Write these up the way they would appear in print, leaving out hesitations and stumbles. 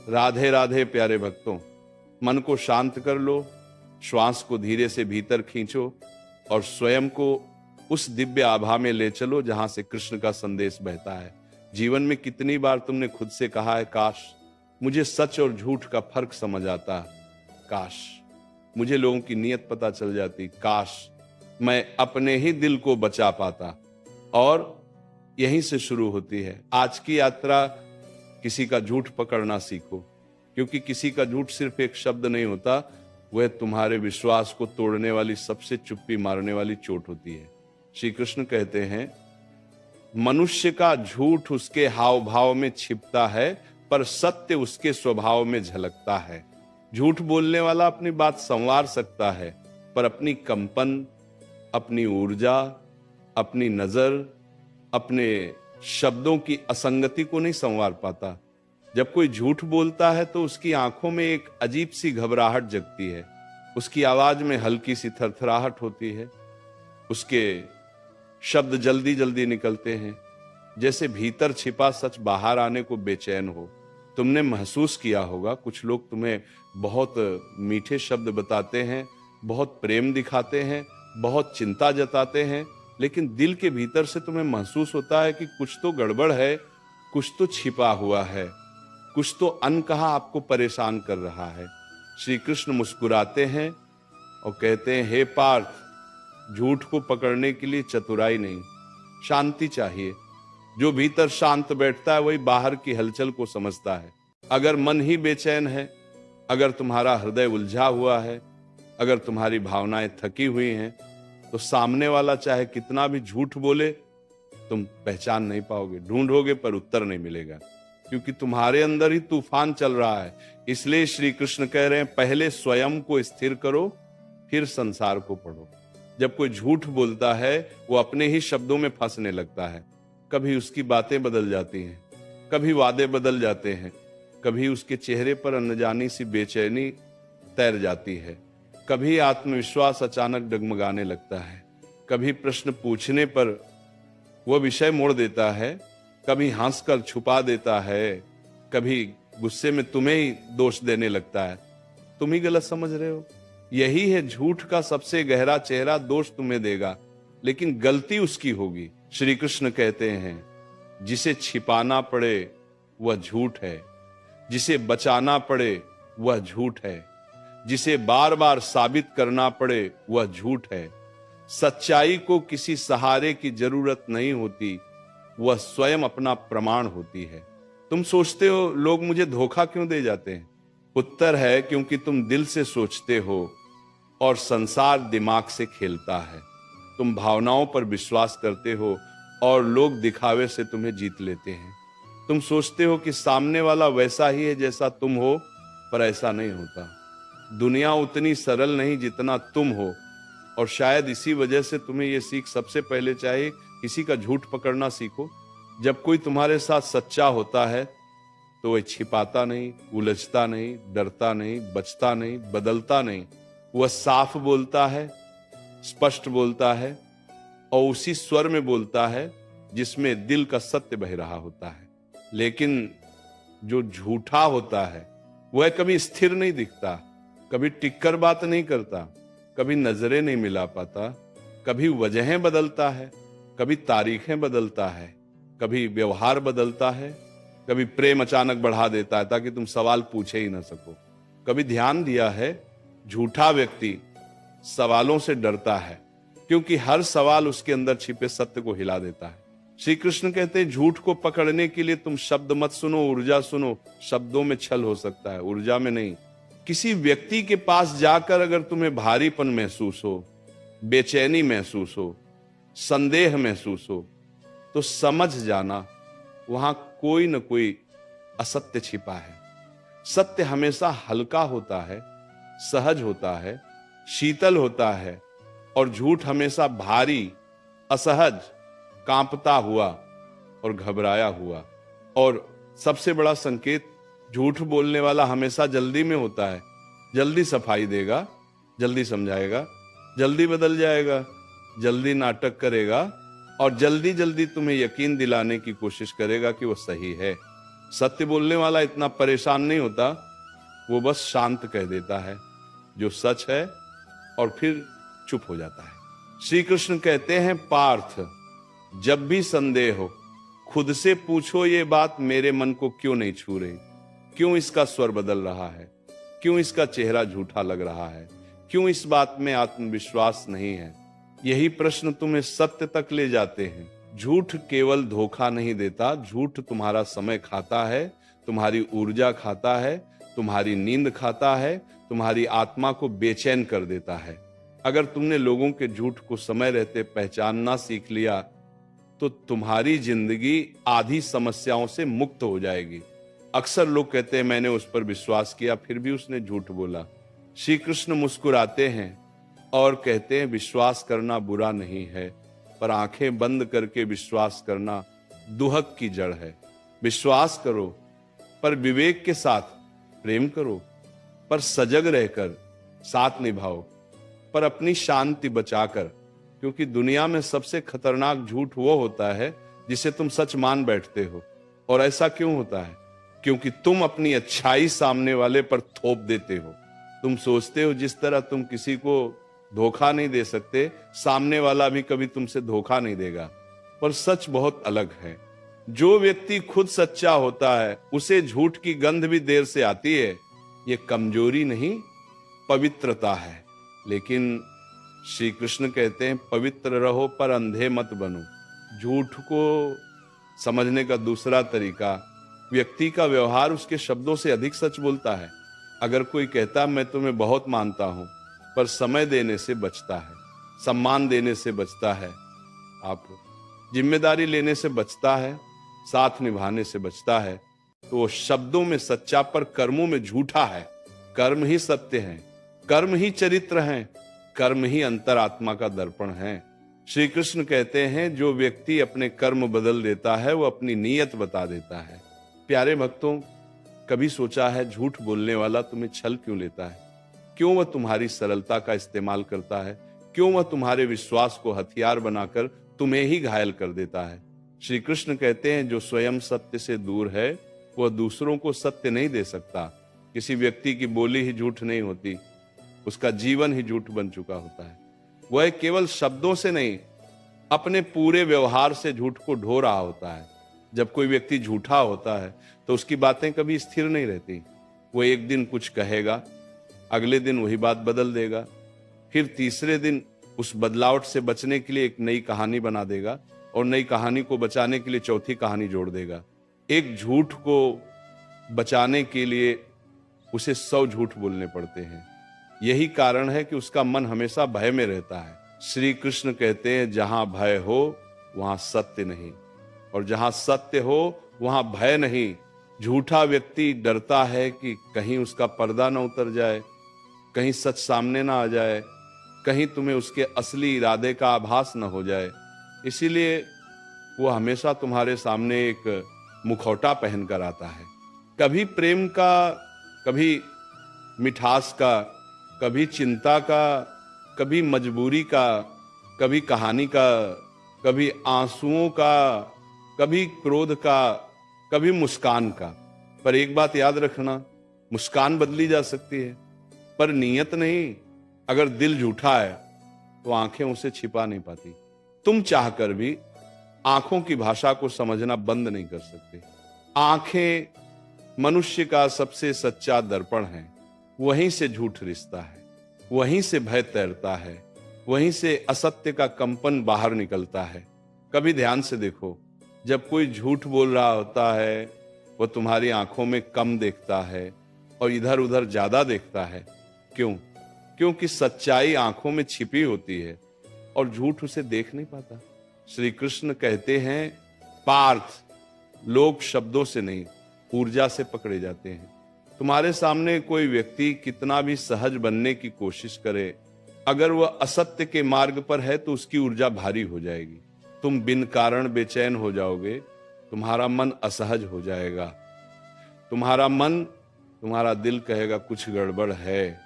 राधे राधे प्यारे भक्तों, मन को शांत कर लो, श्वास को धीरे से भीतर खींचो और स्वयं को उस दिव्य आभा में ले चलो जहां से कृष्ण का संदेश बहता है। जीवन में कितनी बार तुमने खुद से कहा है, काश मुझे सच और झूठ का फर्क समझ आता, काश मुझे लोगों की नीयत पता चल जाती, काश मैं अपने ही दिल को बचा पाता। और यहीं से शुरू होती है आज की यात्रा। किसी का झूठ पकड़ना सीखो, क्योंकि किसी का झूठ सिर्फ एक शब्द नहीं होता, वह तुम्हारे विश्वास को तोड़ने वाली सबसे चुप्पी मारने वाली चोट होती है। श्री कृष्ण कहते हैं, मनुष्य का झूठ उसके हाव भाव में छिपता है, पर सत्य उसके स्वभाव में झलकता है। झूठ बोलने वाला अपनी बात संवार सकता है, पर अपनी कंपन, अपनी ऊर्जा, अपनी नजर, अपने शब्दों की असंगति को नहीं संवार पाता। जब कोई झूठ बोलता है तो उसकी आंखों में एक अजीब सी घबराहट जगती है, उसकी आवाज में हल्की सी थरथराहट होती है, उसके शब्द जल्दी जल्दी निकलते हैं, जैसे भीतर छिपा सच बाहर आने को बेचैन हो। तुमने महसूस किया होगा, कुछ लोग तुम्हें बहुत मीठे शब्द बताते हैं, बहुत प्रेम दिखाते हैं, बहुत चिंता जताते हैं, लेकिन दिल के भीतर से तुम्हें महसूस होता है कि कुछ तो गड़बड़ है, कुछ तो छिपा हुआ है, कुछ तो अनकहा आपको परेशान कर रहा है। श्री कृष्ण मुस्कुराते हैं और कहते हैं, हे पार्थ, झूठ को पकड़ने के लिए चतुराई नहीं, शांति चाहिए। जो भीतर शांत बैठता है वही बाहर की हलचल को समझता है। अगर मन ही बेचैन है, अगर तुम्हारा हृदय उलझा हुआ है, अगर तुम्हारी भावनाएं थकी हुई हैं, तो सामने वाला चाहे कितना भी झूठ बोले तुम पहचान नहीं पाओगे, ढूंढोगे पर उत्तर नहीं मिलेगा, क्योंकि तुम्हारे अंदर ही तूफान चल रहा है। इसलिए श्री कृष्ण कह रहे हैं, पहले स्वयं को स्थिर करो, फिर संसार को पढ़ो। जब कोई झूठ बोलता है वो अपने ही शब्दों में फंसने लगता है। कभी उसकी बातें बदल जाती हैं, कभी वादे बदल जाते हैं, कभी उसके चेहरे पर अनजानी सी बेचैनी तैर जाती है, कभी आत्मविश्वास अचानक डगमगाने लगता है, कभी प्रश्न पूछने पर वह विषय मोड़ देता है, कभी हंसकर छुपा देता है, कभी गुस्से में तुम्हें ही दोष देने लगता है, तुम ही गलत समझ रहे हो। यही है झूठ का सबसे गहरा चेहरा, दोष तुम्हें देगा लेकिन गलती उसकी होगी। श्री कृष्ण कहते हैं, जिसे छिपाना पड़े वह झूठ है, जिसे बचाना पड़े वह झूठ है, जिसे बार बार साबित करना पड़े वह झूठ है। सच्चाई को किसी सहारे की जरूरत नहीं होती, वह स्वयं अपना प्रमाण होती है। तुम सोचते हो लोग मुझे धोखा क्यों दे जाते हैं? उत्तर है, क्योंकि तुम दिल से सोचते हो और संसार दिमाग से खेलता है। तुम भावनाओं पर विश्वास करते हो और लोग दिखावे से तुम्हें जीत लेते हैं। तुम सोचते हो कि सामने वाला वैसा ही है जैसा तुम हो, पर ऐसा नहीं होता। दुनिया उतनी सरल नहीं जितना तुम हो, और शायद इसी वजह से तुम्हें यह सीख सबसे पहले चाहिए, किसी का झूठ पकड़ना सीखो। जब कोई तुम्हारे साथ सच्चा होता है तो वह छिपाता नहीं, उलझता नहीं, डरता नहीं, बचता नहीं, बदलता नहीं। वह साफ बोलता है, स्पष्ट बोलता है और उसी स्वर में बोलता है जिसमें दिल का सत्य बह रहा होता है। लेकिन जो झूठा होता है वह कभी स्थिर नहीं दिखता, कभी टिककर बात नहीं करता, कभी नजरें नहीं मिला पाता, कभी वजहें बदलता है, कभी तारीखें बदलता है, कभी व्यवहार बदलता है, कभी प्रेम अचानक बढ़ा देता है ताकि तुम सवाल पूछे ही ना सको। कभी ध्यान दिया है, झूठा व्यक्ति सवालों से डरता है, क्योंकि हर सवाल उसके अंदर छिपे सत्य को हिला देता है। श्री कृष्ण कहते हैं, झूठ को पकड़ने के लिए तुम शब्द मत सुनो, ऊर्जा सुनो। शब्दों में छल हो सकता है, ऊर्जा में नहीं। किसी व्यक्ति के पास जाकर अगर तुम्हें भारीपन महसूस हो, बेचैनी महसूस हो, संदेह महसूस हो, तो समझ जाना वहां कोई न कोई असत्य छिपा है। सत्य हमेशा हल्का होता है, सहज होता है, शीतल होता है, और झूठ हमेशा भारी, असहज, कांपता हुआ और घबराया हुआ। और सबसे बड़ा संकेत, झूठ बोलने वाला हमेशा जल्दी में होता है। जल्दी सफाई देगा, जल्दी समझाएगा, जल्दी बदल जाएगा, जल्दी नाटक करेगा और जल्दी जल्दी तुम्हें यकीन दिलाने की कोशिश करेगा कि वो सही है। सत्य बोलने वाला इतना परेशान नहीं होता, वो बस शांत कह देता है जो सच है और फिर चुप हो जाता है। श्री कृष्ण कहते हैं, पार्थ, जब भी संदेह हो खुद से पूछो, ये बात मेरे मन को क्यों नहीं छू रही, क्यों इसका स्वर बदल रहा है, क्यों इसका चेहरा झूठा लग रहा है, क्यों इस बात में आत्मविश्वास नहीं है। यही प्रश्न तुम्हें सत्य तक ले जाते हैं। झूठ केवल धोखा नहीं देता, झूठ तुम्हारा समय खाता है, तुम्हारी ऊर्जा खाता है, तुम्हारी नींद खाता है, तुम्हारी आत्मा को बेचैन कर देता है। अगर तुमने लोगों के झूठ को समय रहते पहचानना सीख लिया तो तुम्हारी जिंदगी आधी समस्याओं से मुक्त हो जाएगी। अक्सर लोग कहते हैं मैंने उस पर विश्वास किया फिर भी उसने झूठ बोला। श्री कृष्ण मुस्कुराते हैं और कहते हैं, विश्वास करना बुरा नहीं है, पर आंखें बंद करके विश्वास करना दुहक की जड़ है। विश्वास करो पर विवेक के साथ, प्रेम करो पर सजग रहकर, साथ निभाओ पर अपनी शांति बचाकर, क्योंकि दुनिया में सबसे खतरनाक झूठ वो होता है जिसे तुम सच मान बैठते हो। और ऐसा क्यों होता है? क्योंकि तुम अपनी अच्छाई सामने वाले पर थोप देते हो। तुम सोचते हो जिस तरह तुम किसी को धोखा नहीं दे सकते, सामने वाला भी कभी तुमसे धोखा नहीं देगा। पर सच बहुत अलग है। जो व्यक्ति खुद सच्चा होता है उसे झूठ की गंध भी देर से आती है। ये कमजोरी नहीं, पवित्रता है। लेकिन श्री कृष्ण कहते हैं, पवित्र रहो पर अंधे मत बनो। झूठ को समझने का दूसरा तरीका, व्यक्ति का व्यवहार उसके शब्दों से अधिक सच बोलता है। अगर कोई कहता मैं तुम्हें बहुत मानता हूं, पर समय देने से बचता है, सम्मान देने से बचता है, आप जिम्मेदारी लेने से बचता है, साथ निभाने से बचता है, तो वो शब्दों में सच्चा पर कर्मों में झूठा है। कर्म ही सत्य है, कर्म ही चरित्र है, कर्म ही अंतरात्मा का दर्पण है। श्री कृष्ण कहते हैं, जो व्यक्ति अपने कर्म बदल देता है वो अपनी नीयत बता देता है। प्यारे भक्तों, कभी सोचा है झूठ बोलने वाला तुम्हें छल क्यों लेता है? क्यों वह तुम्हारी सरलता का इस्तेमाल करता है? क्यों वह तुम्हारे विश्वास को हथियार बनाकर तुम्हें ही घायल कर देता है? श्री कृष्ण कहते हैं, जो स्वयं सत्य से दूर है वह दूसरों को सत्य नहीं दे सकता। किसी व्यक्ति की बोली ही झूठ नहीं होती, उसका जीवन ही झूठ बन चुका होता है। वह केवल शब्दों से नहीं, अपने पूरे व्यवहार से झूठ को ढो रहा होता है। जब कोई व्यक्ति झूठा होता है तो उसकी बातें कभी स्थिर नहीं रहती। वो एक दिन कुछ कहेगा, अगले दिन वही बात बदल देगा, फिर तीसरे दिन उस बदलावट से बचने के लिए एक नई कहानी बना देगा और नई कहानी को बचाने के लिए चौथी कहानी जोड़ देगा। एक झूठ को बचाने के लिए उसे 100 झूठ बोलने पड़ते हैं। यही कारण है कि उसका मन हमेशा भय में रहता है। श्री कृष्ण कहते हैं, जहां भय हो वहां सत्य नहीं, और जहां सत्य हो वहां भय नहीं। झूठा व्यक्ति डरता है कि कहीं उसका पर्दा न उतर जाए, कहीं सच सामने ना आ जाए, कहीं तुम्हें उसके असली इरादे का आभास न हो जाए। इसीलिए वो हमेशा तुम्हारे सामने एक मुखौटा पहनकर आता है। कभी प्रेम का, कभी मिठास का, कभी चिंता का, कभी मजबूरी का, कभी कहानी का, कभी आंसुओं का, कभी क्रोध का, कभी मुस्कान का। पर एक बात याद रखना, मुस्कान बदली जा सकती है पर नीयत नहीं। अगर दिल झूठा है तो आंखें उसे छिपा नहीं पाती। तुम चाहकर भी आंखों की भाषा को समझना बंद नहीं कर सकते। आंखें मनुष्य का सबसे सच्चा दर्पण है। वहीं से झूठ रिश्ता है, वहीं से भय तैरता है, वहीं से असत्य का कंपन बाहर निकलता है। कभी ध्यान से देखो, जब कोई झूठ बोल रहा होता है वह तुम्हारी आंखों में कम देखता है और इधर उधर ज्यादा देखता है। क्यों? क्योंकि सच्चाई आंखों में छिपी होती है और झूठ उसे देख नहीं पाता। श्री कृष्ण कहते हैं, पार्थ, लोग शब्दों से नहीं ऊर्जा से पकड़े जाते हैं। तुम्हारे सामने कोई व्यक्ति कितना भी सहज बनने की कोशिश करे, अगर वह असत्य के मार्ग पर है तो उसकी ऊर्जा भारी हो जाएगी। तुम बिन कारण बेचैन हो जाओगे, तुम्हारा मन असहज हो जाएगा, तुम्हारा मन, तुम्हारा दिल कहेगा कुछ गड़बड़ है।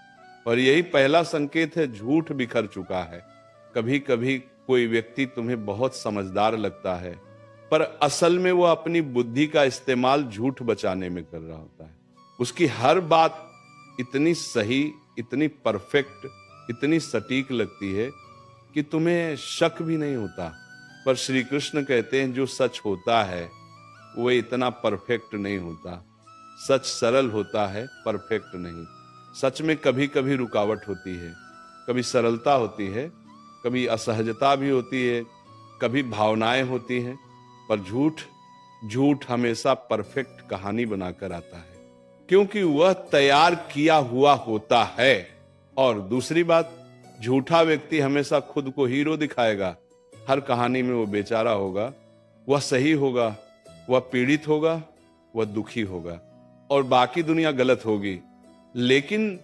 और यही पहला संकेत है, झूठ बिखर चुका है। कभी कभी कोई व्यक्ति तुम्हें बहुत समझदार लगता है, पर असल में वो अपनी बुद्धि का इस्तेमाल झूठ बचाने में कर रहा होता है। उसकी हर बात इतनी सही, इतनी परफेक्ट, इतनी सटीक लगती है कि तुम्हें शक भी नहीं होता। पर श्री कृष्ण कहते हैं जो सच होता है वो इतना परफेक्ट नहीं होता। सच सरल होता है, परफेक्ट नहीं। सच में कभी कभी रुकावट होती है, कभी सरलता होती है, कभी असहजता भी होती है, कभी भावनाएं होती हैं, पर झूठ हमेशा परफेक्ट कहानी बनाकर आता है, क्योंकि वह तैयार किया हुआ होता है। और दूसरी बात, झूठा व्यक्ति हमेशा खुद को हीरो दिखाएगा। हर कहानी में वो बेचारा होगा, वह सही होगा, वह पीड़ित होगा, वह दुखी होगा, और बाकी दुनिया गलत होगी। लेकिन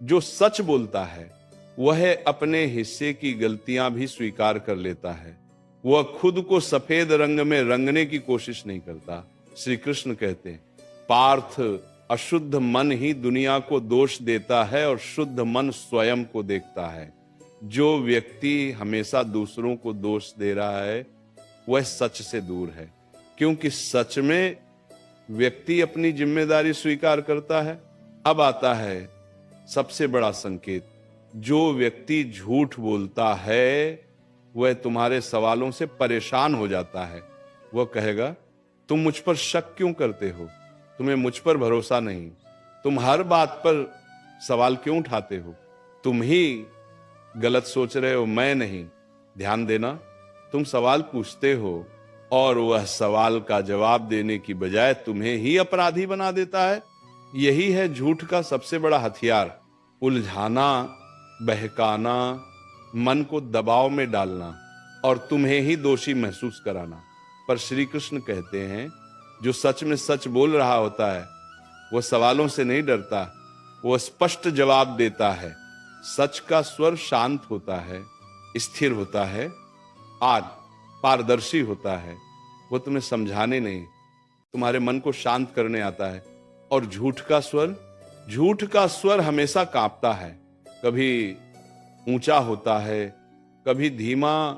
जो सच बोलता है वह अपने हिस्से की गलतियां भी स्वीकार कर लेता है। वह खुद को सफेद रंग में रंगने की कोशिश नहीं करता। श्री कृष्ण कहते हैं, पार्थ, अशुद्ध मन ही दुनिया को दोष देता है और शुद्ध मन स्वयं को देखता है। जो व्यक्ति हमेशा दूसरों को दोष दे रहा है वह सच से दूर है, क्योंकि सच में व्यक्ति अपनी जिम्मेदारी स्वीकार करता है। अब आता है सबसे बड़ा संकेत, जो व्यक्ति झूठ बोलता है वह तुम्हारे सवालों से परेशान हो जाता है। वह कहेगा, तुम मुझ पर शक क्यों करते हो? तुम्हें मुझ पर भरोसा नहीं? तुम हर बात पर सवाल क्यों उठाते हो? तुम ही गलत सोच रहे हो, मैं नहीं। ध्यान देना, तुम सवाल पूछते हो और वह सवाल का जवाब देने की बजाय तुम्हें ही अपराधी बना देता है। यही है झूठ का सबसे बड़ा हथियार, उलझाना, बहकाना, मन को दबाव में डालना और तुम्हें ही दोषी महसूस कराना। पर श्री कृष्ण कहते हैं, जो सच में सच बोल रहा होता है वह सवालों से नहीं डरता, वह स्पष्ट जवाब देता है। सच का स्वर शांत होता है, स्थिर होता है, पारदर्शी होता है। वो तुम्हें समझाने नहीं, तुम्हारे मन को शांत करने आता है। और झूठ का स्वर हमेशा कांपता है, कभी ऊंचा होता है, कभी धीमा,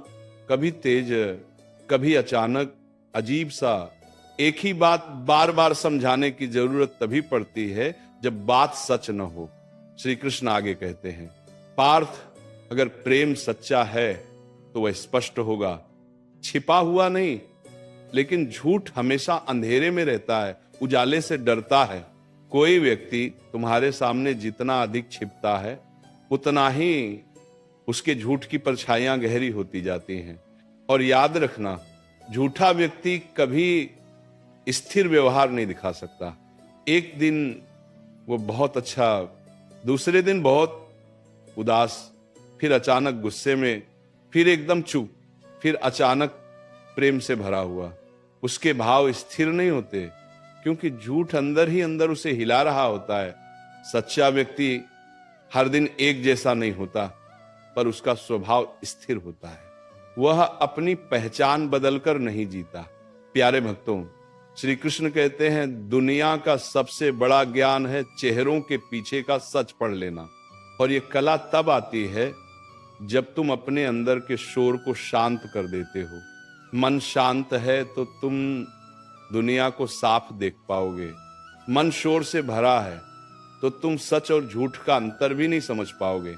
कभी तेज, कभी अचानक, अजीब सा। एक ही बात बार बार समझाने की जरूरत तभी पड़ती है जब बात सच न हो। श्री कृष्ण आगे कहते हैं, पार्थ, अगर प्रेम सच्चा है तो वह स्पष्ट होगा, छिपा हुआ नहीं। लेकिन झूठ हमेशा अंधेरे में रहता है, उजाले से डरता है। कोई व्यक्ति तुम्हारे सामने जितना अधिक छिपता है उतना ही उसके झूठ की परछाइयां गहरी होती जाती हैं। और याद रखना, झूठा व्यक्ति कभी स्थिर व्यवहार नहीं दिखा सकता। एक दिन वो बहुत अच्छा, दूसरे दिन बहुत उदास, फिर अचानक गुस्से में, फिर एकदम चुप, फिर अचानक प्रेम से भरा हुआ। उसके भाव स्थिर नहीं होते, क्योंकि झूठ अंदर ही अंदर उसे हिला रहा होता है। सच्चा व्यक्ति हर दिन एक जैसा नहीं होता, पर उसका स्वभाव स्थिर होता है। वह अपनी पहचान बदलकर नहीं जीता। प्यारे भक्तों, श्री कृष्ण कहते हैं, दुनिया का सबसे बड़ा ज्ञान है चेहरों के पीछे का सच पढ़ लेना। और ये कला तब आती है जब तुम अपने अंदर के शोर को शांत कर देते हो। मन शांत है तो तुम दुनिया को साफ देख पाओगे। मन शोर से भरा है तो तुम सच और झूठ का अंतर भी नहीं समझ पाओगे।